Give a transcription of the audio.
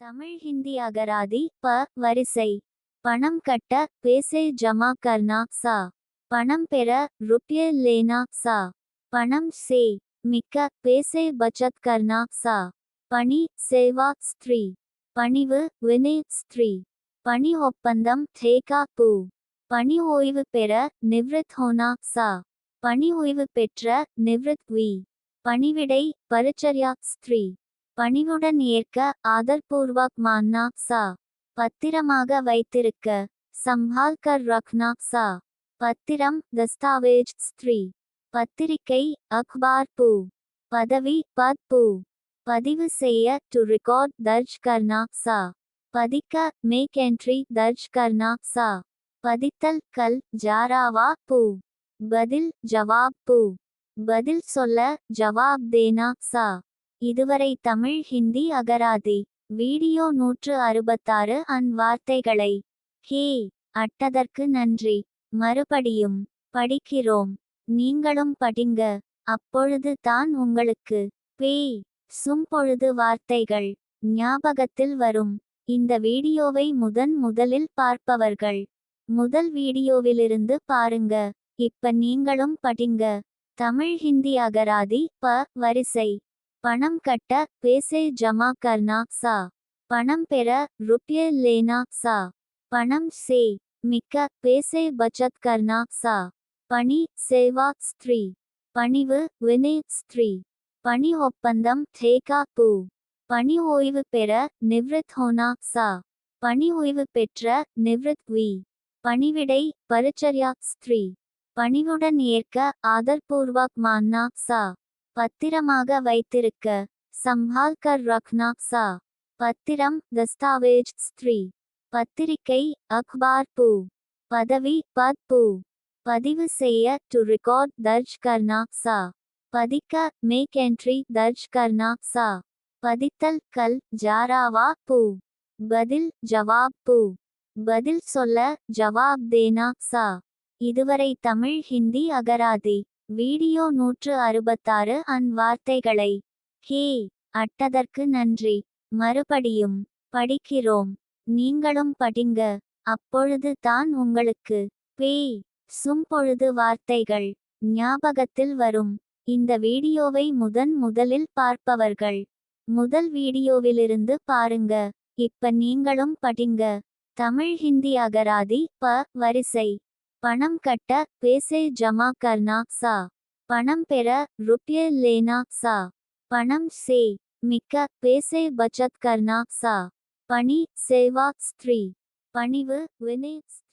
தமிழ் ஹிந்தி அகராதி ப வரிசை. பணம் கட்ட பேசே ஜமா கர்னா சா. பணம் பெற ருப்யே லேனா சா. பணம் சே மிக்க பேசே பச்சத் கர்னா சா. பணி சேவா ஸ்திரீ. பணிவு வினே ஸ்திரீ. பணி ஒப்பந்தம் தேகா பூ. பணி ஓய்வு பெற நிவ்ருத் ஹோனா சா. பணி ஓய்வு பெற்ற நிவ்ருத் வி. பணிவிடை பரிச்சர்யா ஸ்திரீ. பணிவுடன் ஏற்க ஆதர்பூர்வக் மான்னா சா. பத்திரமாக வைத்திருக்க சம்பால் கர் ரக்னா சா. பத்திரம் தஸ்தாவேஜ் ஸ்திரீ. பத்திரிகை அக்பார் பூ. பதவி பத் பூ. பதிவு செய்ய டு ரெக்கார்ட் தர்ஜ் கர்னா சா. பதிக்க மேக் என்ட்ரி தர்ஜ் கர்னா சா. பதித்தல் கல் ஜாராவா பூ. பதில் ஜவாப் பூ. பதில் சொல்ல ஜவாப் தேனா சா. இதுவரை தமிழ் ஹிந்தி அகராதி வீடியோ 166 வார்த்தைகளை ஹே அட்டதற்கு நன்றி. மறுபடியும் படிக்கிறோம். நீங்களும் படிங்க. அப்பொழுது தான் உங்களுக்கு பேய் சும்பொழுது வார்த்தைகள் ஞாபகத்தில் வரும். இந்த வீடியோவை முதலில் பார்ப்பவர்கள் முதல் வீடியோவிலிருந்து பாருங்க. இப்ப நீங்களும் படிங்க. தமிழ் ஹிந்தி அகராதி ப வரிசை. பணம் கட்ட பேசே ஜமா கர்னா சா. பணம் பெற ருப்யே லேனா சா. பணம் சே மிக்க பேசே பச்சத் கர்னா சா. பணி சேவா ஸ்திரீ. பணிவு வினே ஸ்திரீ. பணி ஒப்பந்தம் தேகா பூ. பணி ஓய்வு பெற நிவ்ருத் ஹோனா சா. பணி ஓய்வு பெற்ற நிவ்ருத் வி. பணிவிடை பரிச்சர்யா ஸ்திரீ. பணிவுடன் ஏற்க ஆதர்பூர்வக் மான்னா சா. பத்திரமாக வைத்திருக்க சம்பால் கர் ரக்னா சா. பத்திரம் தஸ்தாவேஜ் ஸ்திரீ. பத்திரிகை அக்பார் பூ. பதவி பத் பூ. பதிவு செய்ய டு ரெக்கார்ட் தர்ஜ் கர்னா சா. பதிக்க மேக் என்ட்ரி தர்ஜ் கர்னா சா. பதித்தல் கல் ஜாராவா பூ. பதில் ஜவாப் பூ. பதில் சொல்ல ஜவாப் தேனா சா. இதுவரை தமிழ் ஹிந்தி அகராதி வீடியோ 166 வார்த்தைகளை ஹே அட்டதற்கு நன்றி. மறுபடியும் படிக்கிறோம். நீங்களும் படிங்க. அப்பொழுது தான் உங்களுக்கு பேய் சும்பொழுது வார்த்தைகள் ஞாபகத்தில் வரும். இந்த வீடியோவை முதலில் பார்ப்பவர்கள் முதல் வீடியோவிலிருந்து பாருங்க. இப்ப நீங்களும் படிங்க. தமிழ் ஹிந்தி அகராதி ப வரிசை. பணம் கட்ட பேசே ஜமா கர்னா சா. பணம் பெற ருப்யே லேனா சா. பணம் சே மிக்க பேசே பச்சத் கர்னா சா. பணி சேவா ஸ்திரீ. பணிவு வினே ஸ்திரீ.